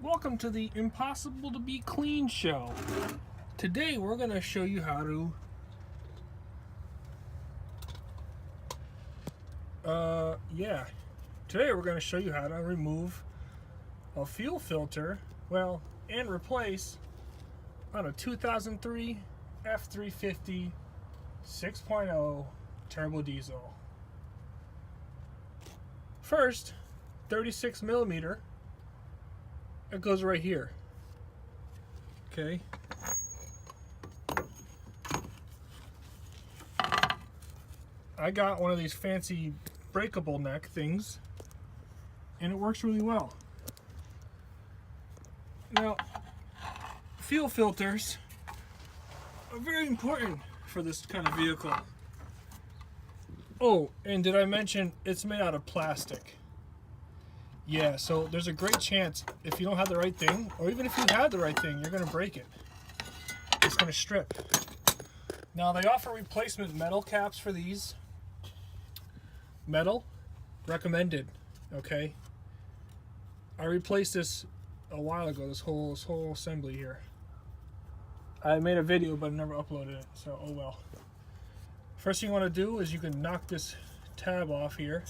Welcome to the Impossible to Be Clean show. Today we're going to show you how to Today we're going to show you how to remove a fuel filter, and replace on a 2003 F350 6.0 turbo diesel. First, 36 millimeter. It goes right here. Okay. I got one of these fancy breakable neck things, and it works really well. Now, fuel filters are very important for this kind of vehicle. Oh, and did I mention it's made out of plastic? Yeah, so there's a great chance if you don't have the right thing, or even if you have the right thing, you're going to break it. It's going to strip. Now, they offer replacement metal caps for these. Metal, recommended, okay? I replaced this a while ago, this whole assembly here. I made a video, but I never uploaded it, so oh well. First thing you want to do is you can knock this tab off here,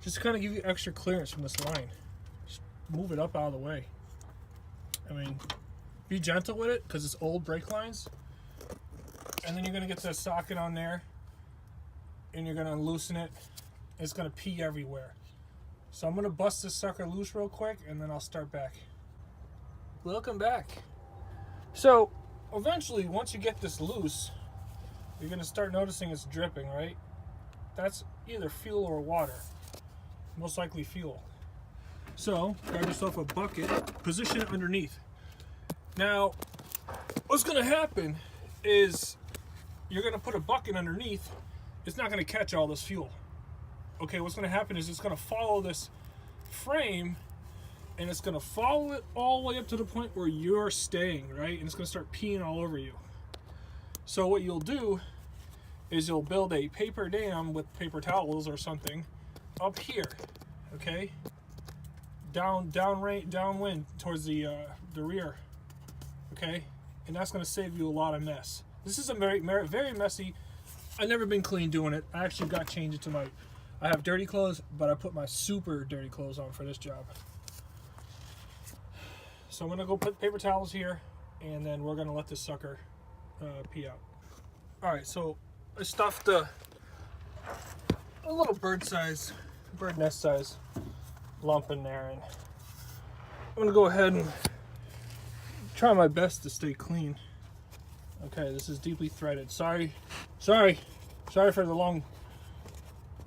just to kind of give you extra clearance from this line. Just move it up out of the way. I mean, be gentle with it because it's old brake lines. And then you're going to get the socket on there, and you're going to loosen it. It's going to pee everywhere. So I'm going to bust this sucker loose real quick, and then I'll start back. Welcome back. So eventually, once you get this loose, you're going to start noticing it's dripping, right? That's either fuel or water. Most likely fuel. So grab yourself a bucket, position it underneath. Now, what's going to happen is you're going to put a bucket underneath. It's not going to catch all this fuel. Okay, what's going to happen is it's going to follow this frame, and it's going to follow it all the way up to the point where you're staying, right? And it's going to start peeing all over you. So what you'll do is you'll build a paper dam with paper towels or something up here, okay? Downwind towards the rear, okay? And that's going to save you a lot of mess. This is a very messy. I've never been clean doing it. I actually got changed into my. I have dirty clothes, but I put my super dirty clothes on for this job. So I'm going to go put paper towels here, and then we're going to let this sucker pee out. All right, so I stuffed a little bird nest size lump in there, and I'm going to go ahead and try my best to stay clean. Okay, this is deeply threaded. Sorry for the long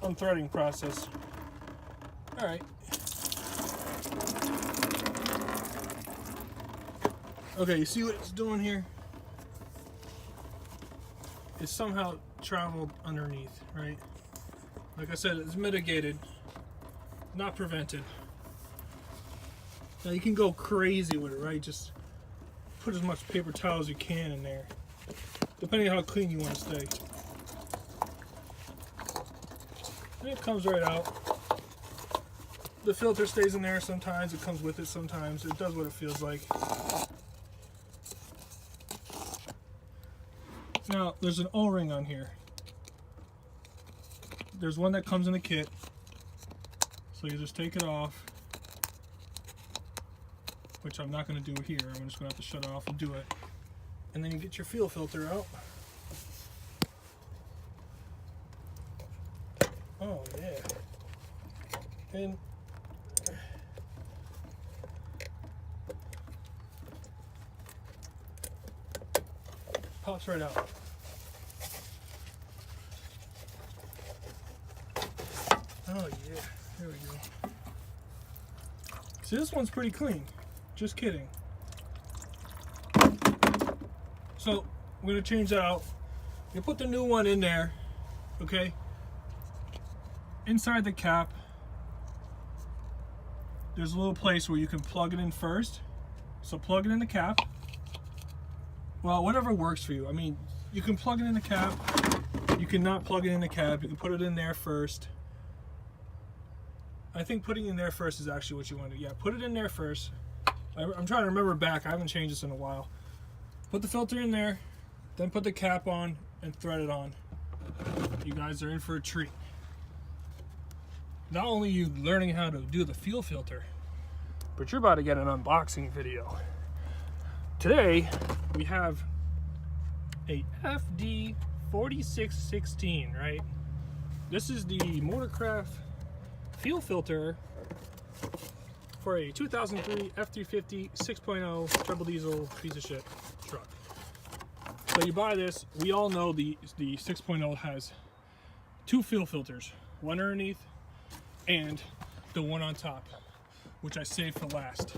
unthreading process. All right. Okay, you see what it's doing here? It's somehow traveled underneath, right? Like I said, it's mitigated, not prevented. Now you can go crazy with it, right? Just put as much paper towel as you can in there, depending on how clean you want to stay. And it comes right out. The filter stays in there sometimes, it comes with it sometimes. It does what it feels like. Now, there's an O-ring on here. There's one that comes in the kit. So you just take it off, which I'm not going to do here. I'm just going to have to shut it off and do it. And then you get your fuel filter out. Oh, yeah. And pops right out. Oh yeah, there we go. See, this one's pretty clean. Just kidding. So I'm gonna change that out. You put the new one in there, okay? Inside the cap, there's a little place where you can plug it in first. So plug it in the cap. Well, whatever works for you. I mean, you can plug it in the cap. You can not plug it in the cap. You can put it in there first. I think putting it in there first is actually what you want to do. Yeah, put it in there first. I'm trying to remember back. I haven't changed this in a while. Put the filter in there, then put the cap on and thread it on. You guys are in for a treat. Not only are you learning how to do the fuel filter, but you're about to get an unboxing video. Today, we have a FD 4616, right? This is the Motorcraft fuel filter for a 2003 F350 6.0 triple diesel piece of shit truck. So you buy this, we all know the 6.0 has two fuel filters, one underneath and the one on top, which I saved for last.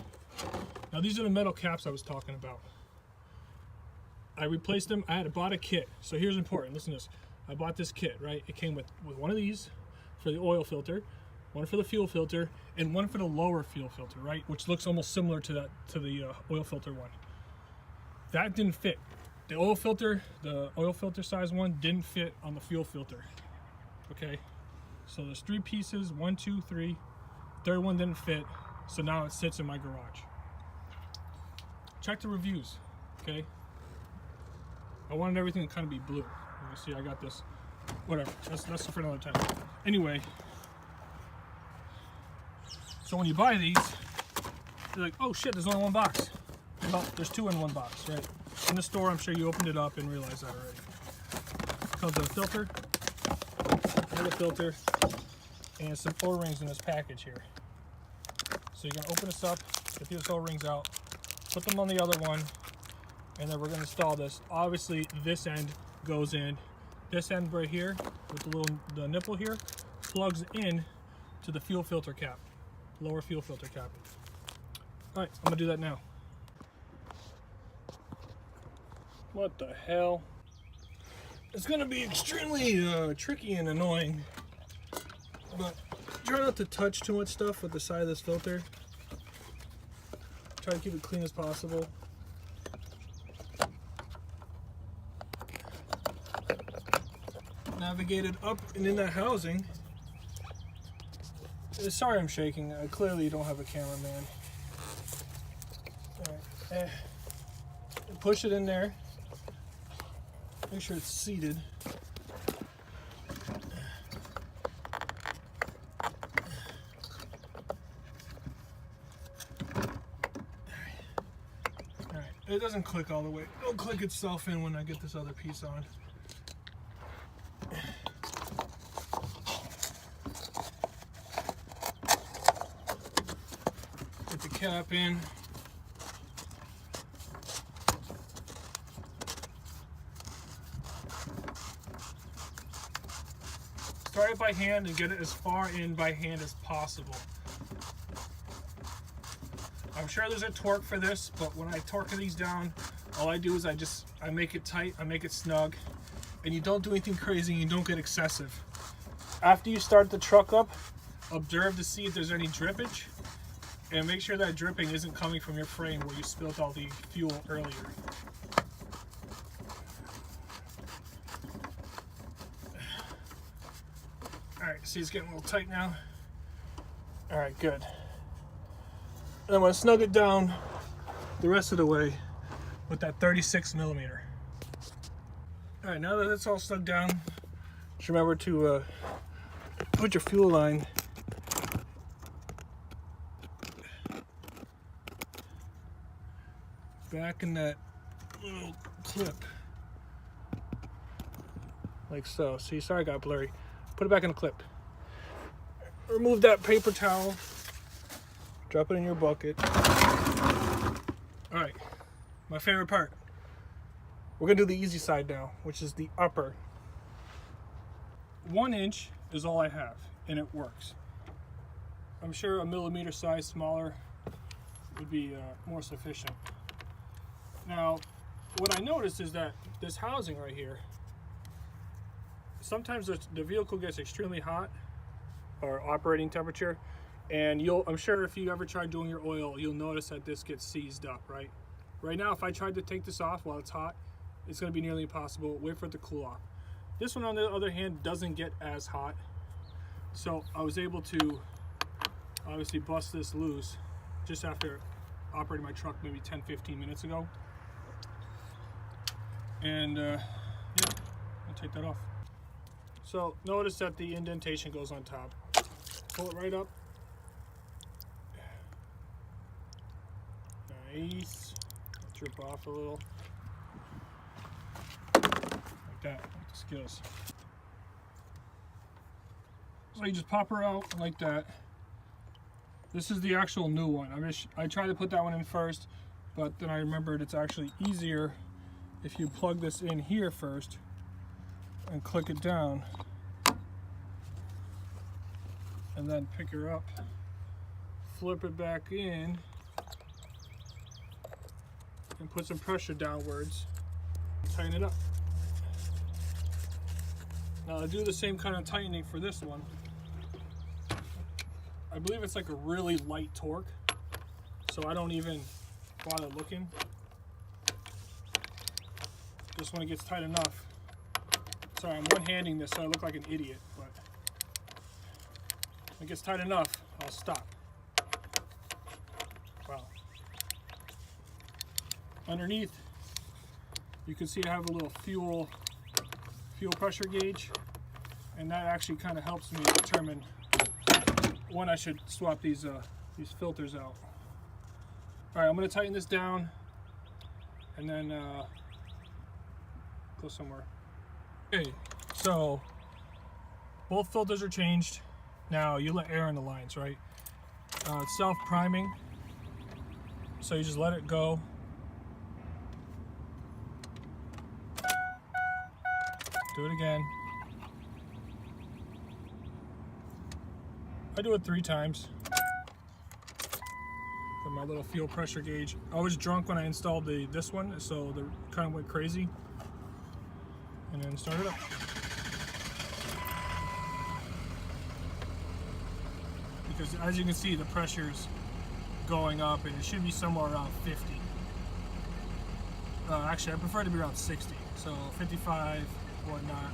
Now these are the metal caps I was talking about. I replaced them. I had bought a kit. So here's important, listen to this. I bought this kit, right? It came with one of these for the oil filter, one for the fuel filter, and one for the lower fuel filter, right? Which looks almost similar to the oil filter one. That didn't fit. The oil filter size one didn't fit on the fuel filter. Okay, so there's 3 pieces, 1, 2, 3. Third one didn't fit, so now it sits in my garage. Check the reviews, okay? I wanted everything to kind of be blue. You see, I got this. Whatever. That's for another time. Anyway, so when you buy these, you're like, oh shit, there's only one box. Well, there's 2 in one box, right? In the store, I'm sure you opened it up and realized that already. It comes with a filter, another filter, and some O-rings in this package here. So you're gonna open this up, get these O-rings out, put them on the other one, and then we're gonna install this. Obviously, this end goes in. This end right here, with the nipple here, plugs in to the fuel filter cap, lower fuel filter cap. All right, I'm gonna do that now. What the hell? It's gonna be extremely tricky and annoying, but try not to touch too much stuff with the side of this filter. Try to keep it clean as possible. Navigated up and in that housing. Sorry I'm shaking. I clearly don't have a cameraman. Alright. Push it in there. Make sure it's seated. Alright. It doesn't click all the way. It'll click itself in when I get this other piece on. Put the cap in. Start it by hand and get it as far in by hand as possible. I'm sure there's a torque for this, but when I torque these down, all I do is I make it tight, I make it snug, and you don't do anything crazy and you don't get excessive. After you start the truck up, observe to see if there's any drippage, and make sure that dripping isn't coming from your frame where you spilled all the fuel earlier. Alright, see it's getting a little tight now. Alright, good. And I'm going to snug it down the rest of the way with that 36mm. Alright, now that it's all snug down, just remember to put your fuel line back in that little clip. Like so. See, sorry I got blurry. Put it back in the clip. Remove that paper towel. Drop it in your bucket. Alright, my favorite part. We're going to do the easy side now, which is the upper. 1 inch is all I have, and it works. I'm sure a millimeter size smaller would be more sufficient. Now, what I noticed is that this housing right here, sometimes the vehicle gets extremely hot, or operating temperature, and I'm sure if you ever tried doing your oil, you'll notice that this gets seized up, right? Right now, if I tried to take this off while it's hot, it's going to be nearly impossible. Wait for it to cool off. This one, on the other hand, doesn't get as hot, so I was able to obviously bust this loose just after operating my truck maybe 10-15 minutes ago. And yeah, I'll take that off. So notice that the indentation goes on top. Pull it right up. Nice. Drip off a little. Like that, like the skills. So you just pop her out like that. This is the actual new one. I tried to put that one in first, but then I remembered it's actually easier if you plug this in here first and click it down and then pick her up, flip it back in and put some pressure downwards, tighten it up. Now I do the same kind of tightening for this one. I believe it's like a really light torque, so I don't even bother looking. Just when it gets tight enough. Sorry, I'm one-handing this so I look like an idiot, but when it gets tight enough, I'll stop. Wow. Underneath, you can see I have a little fuel pressure gauge, and that actually kind of helps me determine when I should swap these filters out. All right, I'm going to tighten this down and then go somewhere. Okay, so both filters are changed. Now you let air in the lines, right? It's self-priming, so you just let it go. Do it again. I do it 3 times with my little fuel pressure gauge. I was drunk when I installed this one, so the kind of went crazy. And then start it up. Because as you can see, the pressure's going up, and it should be somewhere around 50. Actually, I prefer it to be around 60, so 55, whatnot.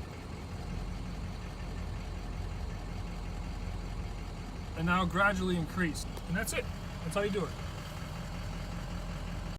And now gradually increase. And that's it. That's how you do it.